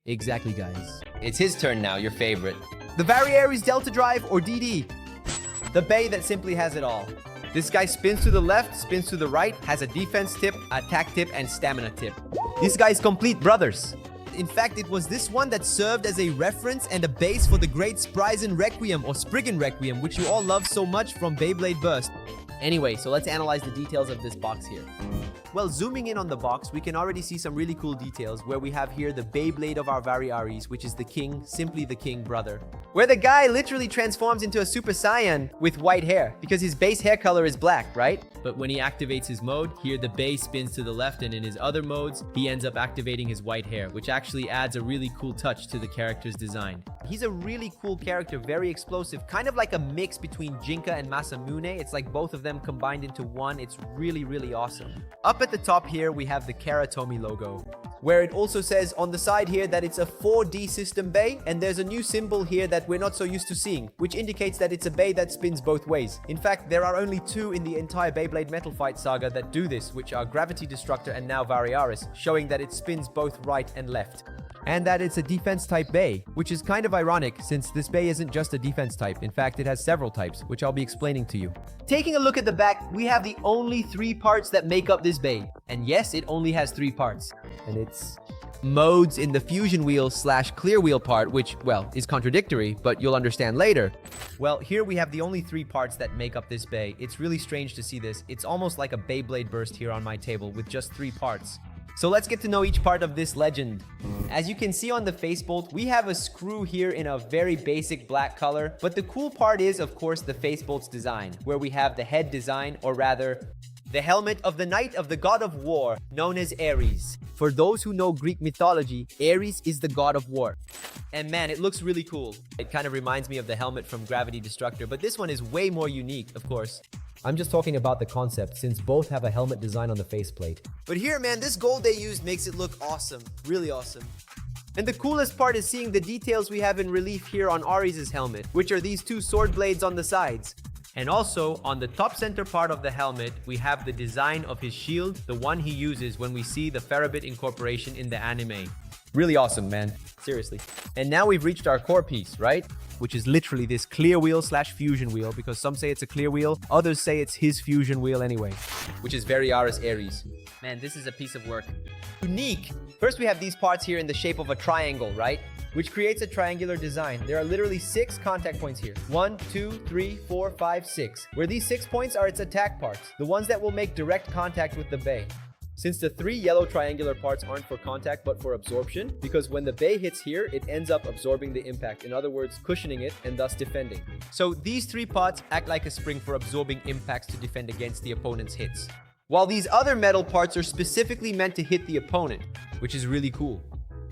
Exactly, guys. It's his turn now, your favorite. The Vari Ares Delta Drive, or DD. The Bey that simply has it all. This guy spins to the left, spins to the right, has a defense tip, attack tip, and stamina tip. These guys complete brothers. In fact, it was this one that served as a reference and a base for the great Spriggan Requiem or Spriggan Requiem, which you all love so much from Beyblade Burst. Anyway, so let's analyze the details of this box here. Well, zooming in on the box, we can already see some really cool details where we have here the Beyblade of our Vari Ares, which is the king, simply the king brother. Where the guy literally transforms into a Super Saiyan with white hair because his base hair color is black, right? But when he activates his mode, here the Bey spins to the left, and in his other modes, he ends up activating his white hair, which actually adds a really cool touch to the character's design. He's a really cool character, very explosive, kind of like a mix between Jinka and Masamune. It's like both of them combined into one. It's really, really awesome. Up at the top here, we have the Karatomi logo, where it also says on the side here that it's a 4D system Bey, and there's a new symbol here that we're not so used to seeing, which indicates that it's a Bey that spins both ways. In fact, there are only two in the entire Beyblade Metal Fight saga that do this, which are Drago Destructor and now Vari Ares, showing that it spins both right and left. And that it's a defense type Bey, which is kind of ironic since this Bey isn't just a defense type. In fact, it has several types, which I'll be explaining to you. Taking a look at the back, we have the only 3 parts that make up this Bey. And yes, it only has 3 parts. And it's modes in the fusion wheel / clear wheel part, which, well, is contradictory, but you'll understand later. Well, here we have the only 3 parts that make up this Bey. It's really strange to see this. It's almost like a Beyblade Burst here on my table with just 3 parts. So let's get to know each part of this legend. As you can see on the facebolt, we have a screw here in a very basic black color, but the cool part is, of course, the facebolt's design, where we have the head design, or rather, the helmet of the Knight of the God of War, known as Ares. For those who know Greek mythology, Ares is the god of war. And man, it looks really cool. It kind of reminds me of the helmet from Drago Destructor, but this one is way more unique, of course. I'm just talking about the concept, since both have a helmet design on the faceplate. But here, man, this gold they used makes it look awesome. Really awesome. And the coolest part is seeing the details we have in relief here on Ares' helmet, which are these 2 sword blades on the sides. And also, on the top center part of the helmet, we have the design of his shield, the one he uses when we see the Ferrobit incorporation in the anime. Really awesome, man. Seriously. And now we've reached our core piece, right? Which is literally this clear wheel / fusion wheel, because some say it's a clear wheel, others say it's his fusion wheel anyway, which is Vari Ares. Man, this is a piece of work. Unique! First, we have these parts here in the shape of a triangle, right? Which creates a triangular design. There are literally 6 contact points here. 1, 2, 3, 4, 5, 6. Where these 6 points are its attack parts, the ones that will make direct contact with the Bey. Since the 3 yellow triangular parts aren't for contact but for absorption, because when the Bey hits here, it ends up absorbing the impact. In other words, cushioning it and thus defending. So these 3 parts act like a spring for absorbing impacts to defend against the opponent's hits. While these other metal parts are specifically meant to hit the opponent, which is really cool.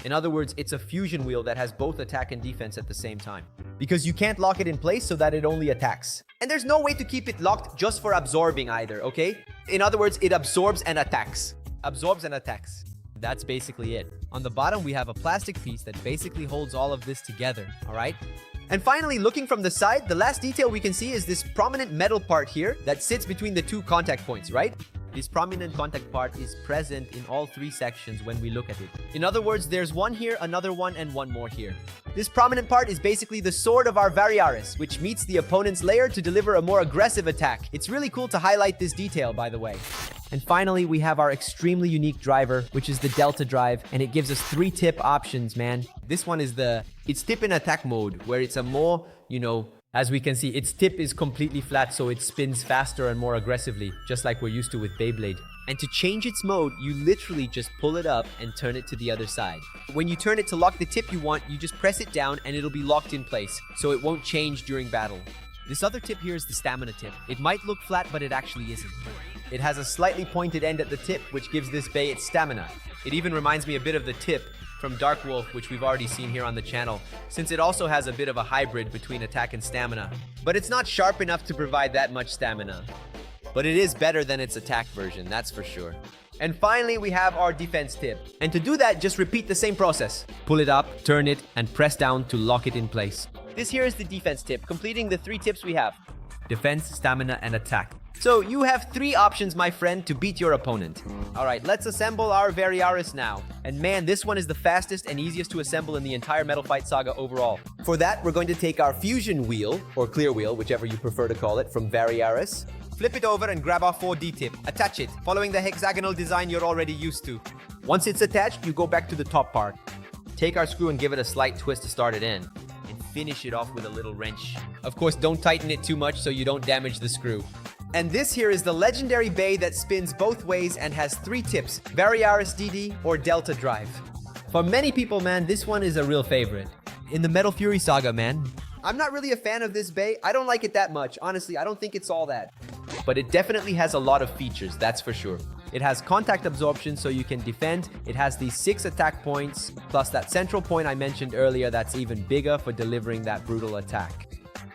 In other words, it's a fusion wheel that has both attack and defense at the same time. Because you can't lock it in place so that it only attacks. And there's no way to keep it locked just for absorbing either, okay? In other words, it absorbs and attacks. Absorbs and attacks. That's basically it. On the bottom, we have a plastic piece that basically holds all of this together, alright? And finally, looking from the side, the last detail we can see is this prominent metal part here that sits between the 2 contact points, right? This prominent contact part is present in all 3 sections when we look at it. In other words, there's one here, another one, and one more here. This prominent part is basically the sword of our Vari Ares, which meets the opponent's layer to deliver a more aggressive attack. It's really cool to highlight this detail, by the way. And finally, we have our extremely unique driver, which is the Delta Drive, and it gives us 3 tip options, man. This one is it's tip in attack mode, where it's a more, as we can see, its tip is completely flat, so it spins faster and more aggressively, just like we're used to with Beyblade. And to change its mode, you literally just pull it up and turn it to the other side. When you turn it to lock the tip you want, you just press it down and it'll be locked in place, so it won't change during battle. This other tip here is the stamina tip. It might look flat, but it actually isn't. It has a slightly pointed end at the tip, which gives this Bey its stamina. It even reminds me a bit of the tip from Dark Wolf, which we've already seen here on the channel, since it also has a bit of a hybrid between attack and stamina. But it's not sharp enough to provide that much stamina. But it is better than its attack version, that's for sure. And finally, we have our defense tip. And to do that, just repeat the same process. Pull it up, turn it, and press down to lock it in place. This here is the defense tip, completing the 3 tips we have. Defense, stamina, and attack. So you have 3 options, my friend, to beat your opponent. Alright, let's assemble our Vari Ares now. And man, this one is the fastest and easiest to assemble in the entire Metal Fight Saga overall. For that, we're going to take our fusion wheel, or clear wheel, whichever you prefer to call it, from Vari Ares. Flip it over and grab our 4D tip. Attach it, following the hexagonal design you're already used to. Once it's attached, you go back to the top part. Take our screw and give it a slight twist to start it in. And finish it off with a little wrench. Of course, don't tighten it too much so you don't damage the screw. And this here is the legendary bay that spins both ways and has 3 tips, Vari Ares DD or Delta Drive. For many people, man, this one is a real favorite. In the Metal Fury Saga, man, I'm not really a fan of this bay. I don't like it that much. Honestly, I don't think it's all that. But it definitely has a lot of features, that's for sure. It has contact absorption so you can defend. It has these 6 attack points, plus that central point I mentioned earlier that's even bigger for delivering that brutal attack.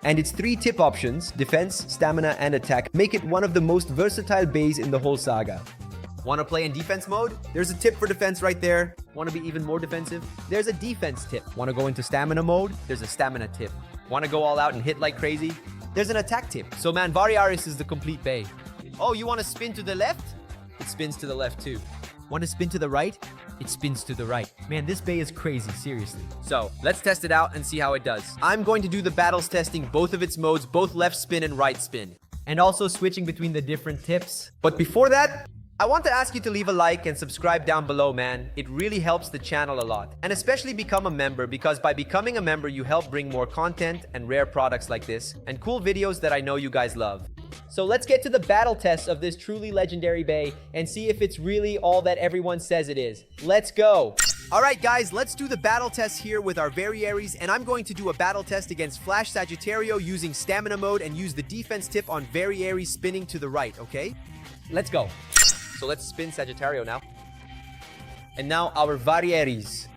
And its 3 tip options, defense, stamina, and attack, make it one of the most versatile bays in the whole saga. Want to play in defense mode? There's a tip for defense right there. Want to be even more defensive? There's a defense tip. Want to go into stamina mode? There's a stamina tip. Want to go all out and hit like crazy? There's an attack tip. So man, Vari Ares is the complete bay. Oh, you want to spin to the left? It spins to the left too. Want to spin to the right? It spins to the right. Man, this bay is crazy, seriously. So, let's test it out and see how it does. I'm going to do the battles testing both of its modes, both left spin and right spin. And also switching between the different tips. But before that, I want to ask you to leave a like and subscribe down below, man. It really helps the channel a lot. And especially become a member, because by becoming a member, you help bring more content and rare products like this, and cool videos that I know you guys love. So let's get to the battle test of this truly legendary bay and see if it's really all that everyone says it is. Let's go! Alright guys, let's do the battle test here with our Vari Ares, and I'm going to do a battle test against Flash Sagittario using stamina mode and use the defense tip on Vari Ares spinning to the right, okay? Let's go. So let's spin Sagittario now. And now our Vari Ares.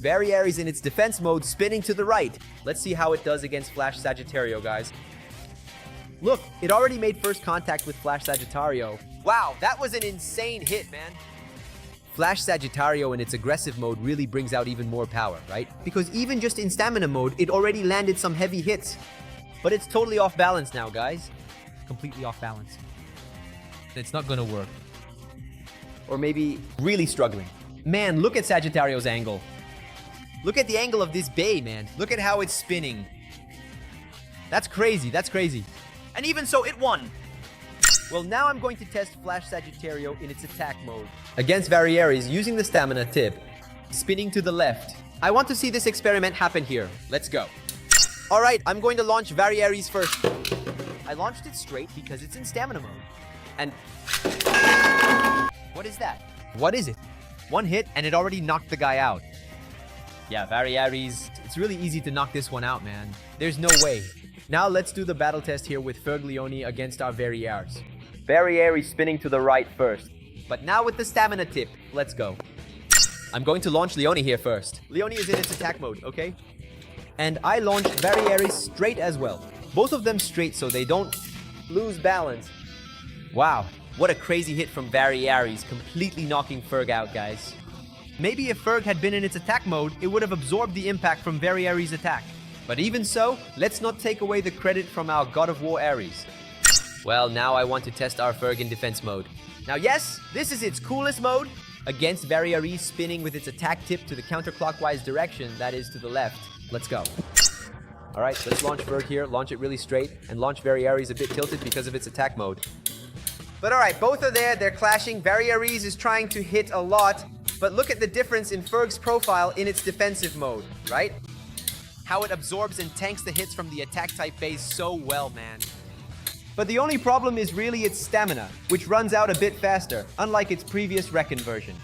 Vari Ares in its defense mode spinning to the right. Let's see how it does against Flash Sagittario, guys. Look, it already made first contact with Flash Sagittario. Wow, that was an insane hit, man. Flash Sagittario in its aggressive mode really brings out even more power, right? Because even just in stamina mode, it already landed some heavy hits. But it's totally off balance now, guys. Completely off balance. It's not gonna work. Or maybe really struggling. Man, look at Sagittario's angle. Look at the angle of this bay, man. Look at how it's spinning. That's crazy, that's crazy. And even so, it won. Well, now I'm going to test Flash Sagittario in its attack mode. Against Vari Ares using the stamina tip. Spinning to the left. I want to see this experiment happen here. Let's go. Alright, I'm going to launch Vari Ares first. I launched it straight because it's in stamina mode. And... what is that? What is it? One hit and it already knocked the guy out. Yeah, Vari Ares, it's really easy to knock this one out, man. There's no way. Now let's do the battle test here with Leone against our Vari Ares. Vari Ares spinning to the right first. But now with the stamina tip, let's go. I'm going to launch Leone here first. Leone is in its attack mode, okay? And I launched Vari Ares straight as well. Both of them straight so they don't lose balance. Wow, what a crazy hit from Vari Ares, completely knocking Ferg out, guys. Maybe if Ferg had been in its attack mode, it would have absorbed the impact from Vari Ares' attack. But even so, let's not take away the credit from our God of War Ares. Well, now I want to test our Ferg in defense mode. Now yes, this is its coolest mode. Against Vari Ares spinning with its attack tip to the counterclockwise direction, that is to the left. Let's go. Alright, let's launch Ferg here, launch it really straight, and launch Vari Ares a bit tilted because of its attack mode. But alright, both are there, they're clashing. Vari Ares is trying to hit a lot, but look at the difference in Ferg's profile in its defensive mode, right? How it absorbs and tanks the hits from the attack type base so well, man. But the only problem is really its stamina, which runs out a bit faster, unlike its previous Reckon version.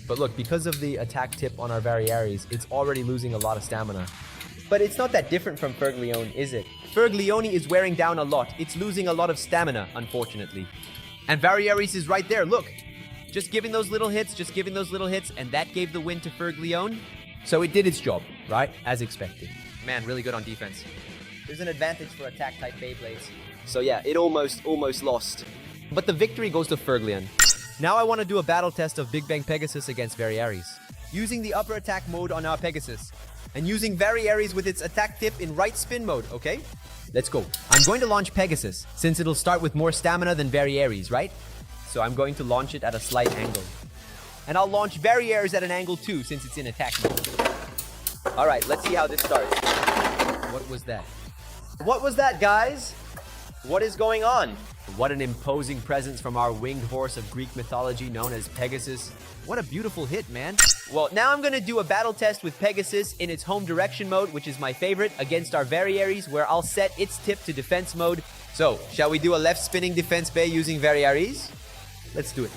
But look, because of the attack tip on our Vari Ares, it's already losing a lot of stamina. But it's not that different from Ferg Leone, is it? Ferg Leone is wearing down a lot. It's losing a lot of stamina, unfortunately. And Vari Ares is right there, look. Just giving those little hits, and that gave the win to Ferg Leone. So it did its job, right? As expected. Man, really good on defense. There's an advantage for attack-type Beyblades. So yeah, it almost lost. But the victory goes to Ferg Leone. Now I want to do a battle test of Big Bang Pegasus against Vari Ares. Using the upper attack mode on our Pegasus. And using Vari Ares with its attack tip in right spin mode, okay? Let's go. I'm going to launch Pegasus, since it'll start with more stamina than Vari Ares, right? So I'm going to launch it at a slight angle. And I'll launch Vari Ares at an angle too, since it's in attack mode. Alright, let's see how this starts. What was that? What was that, guys? What is going on? What an imposing presence from our winged horse of Greek mythology known as Pegasus. What a beautiful hit, man. Well, now I'm going to do a battle test with Pegasus in its home direction mode, which is my favorite, against our Vari Ares, where I'll set its tip to defense mode. So, shall we do a left spinning defense bay using Vari Ares? Let's do it.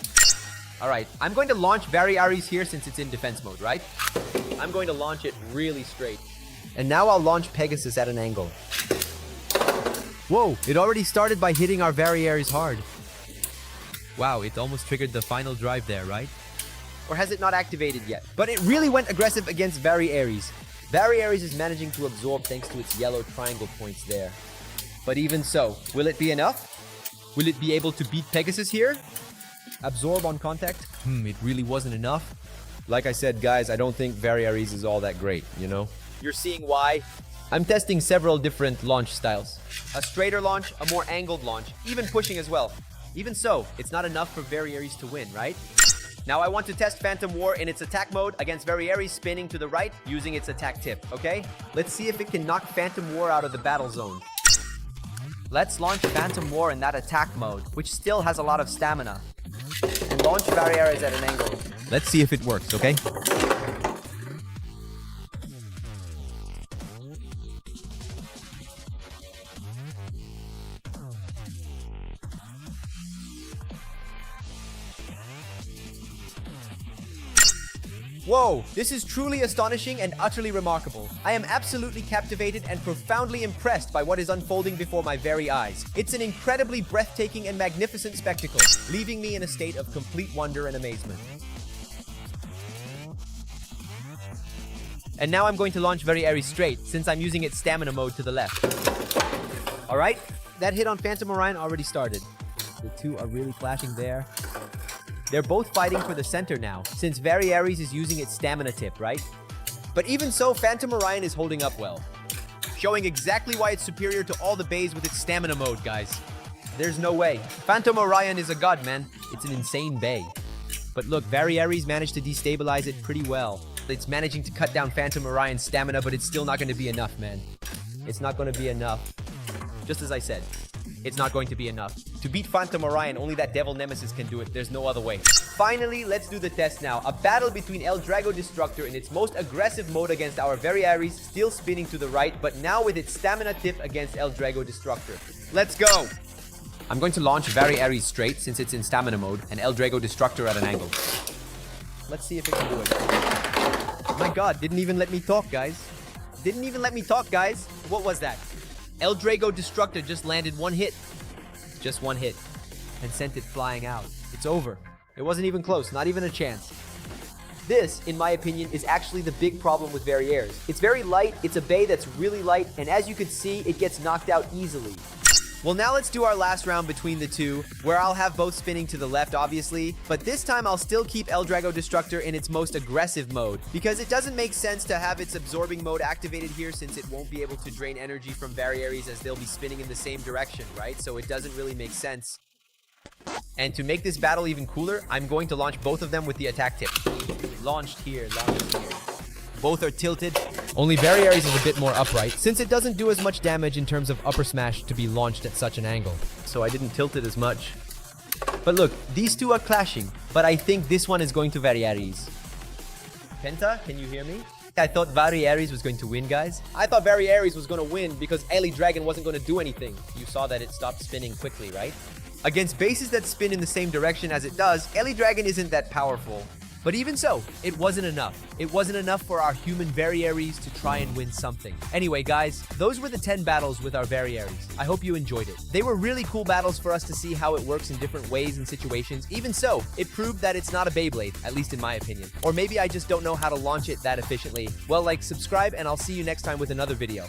Alright, I'm going to launch Vari Ares here since it's in defense mode, right? I'm going to launch it really straight. And now I'll launch Pegasus at an angle. Whoa, it already started by hitting our Vari Ares hard. Wow, it almost triggered the final drive there, right? Or has it not activated yet? But it really went aggressive against Vari Ares. Vari Ares is managing to absorb thanks to its yellow triangle points there. But even so, will it be enough? Will it be able to beat Pegasus here? Absorb on contact? It really wasn't enough. Like I said, guys, I don't think Vari Ares is all that great, you know? You're seeing why? I'm testing several different launch styles. A straighter launch, a more angled launch, even pushing as well. Even so, it's not enough for Vari Ares to win, right? Now I want to test Phantom War in its attack mode against Vari Ares spinning to the right using its attack tip, okay? Let's see if it can knock Phantom War out of the battle zone. Let's launch Phantom War in that attack mode, which still has a lot of stamina. And launch Vari Ares at an angle. Let's see if it works, okay? Whoa, this is truly astonishing and utterly remarkable. I am absolutely captivated and profoundly impressed by what is unfolding before my very eyes. It's an incredibly breathtaking and magnificent spectacle, leaving me in a state of complete wonder and amazement. And now I'm going to launch Vari Ares straight, since I'm using its stamina mode to the left. Alright, that hit on Phantom Orion already started. The two are really clashing there. They're both fighting for the center now, since Vari Ares is using its stamina tip, right? But even so, Phantom Orion is holding up well, showing exactly why it's superior to all the bays with its stamina mode, guys. There's no way. Phantom Orion is a god, man. It's an insane bay. But look, Vari Ares managed to destabilize it pretty well. It's managing to cut down Phantom Orion's stamina, but it's still not going to be enough, man. It's not going to be enough. Just as I said. It's not going to be enough. To beat Phantom Orion, only that Devil Nemesis can do it. There's no other way. Finally, let's do the test now. A battle between Drago Destructor in its most aggressive mode against our Vari Ares, still spinning to the right, but now with its stamina tip against Drago Destructor. Let's go! I'm going to launch Vari Ares straight, since it's in stamina mode, and Drago Destructor at an angle. Let's see if it can do it. Oh my god, didn't even let me talk, guys. Didn't even let me talk, guys. What was that? Drago Destructor just landed one hit. Just one hit. And sent it flying out. It's over. It wasn't even close. Not even a chance. This, in my opinion, is actually the big problem with Vari Ares. It's very light. It's a bay that's really light. And as you can see, it gets knocked out easily. Well, now let's do our last round between the two, where I'll have both spinning to the left, obviously, but this time I'll still keep Drago Destructor in its most aggressive mode, because it doesn't make sense to have its absorbing mode activated here, since it won't be able to drain energy from Vari Ares as they'll be spinning in the same direction, right? So it doesn't really make sense. And to make this battle even cooler, I'm going to launch both of them with the attack tip. Launched here, launched here. Both are tilted. Only Vari Ares is a bit more upright, since it doesn't do as much damage in terms of upper smash to be launched at such an angle. So I didn't tilt it as much. But look, these two are clashing, but I think this one is going to Vari Ares. Penta, can you hear me? I thought Vari Ares was going to win, guys. I thought Vari Ares was going to win because Eli Dragon wasn't going to do anything. You saw that it stopped spinning quickly, right? Against bases that spin in the same direction as it does, Eli Dragon isn't that powerful. But even so, it wasn't enough. It wasn't enough for our human Vari Ares to try and win something. Anyway, guys, those were the 10 battles with our Vari Ares. I hope you enjoyed it. They were really cool battles for us to see how it works in different ways and situations. Even so, it proved that it's not a Beyblade, at least in my opinion. Or maybe I just don't know how to launch it that efficiently. Well, like, subscribe, and I'll see you next time with another video.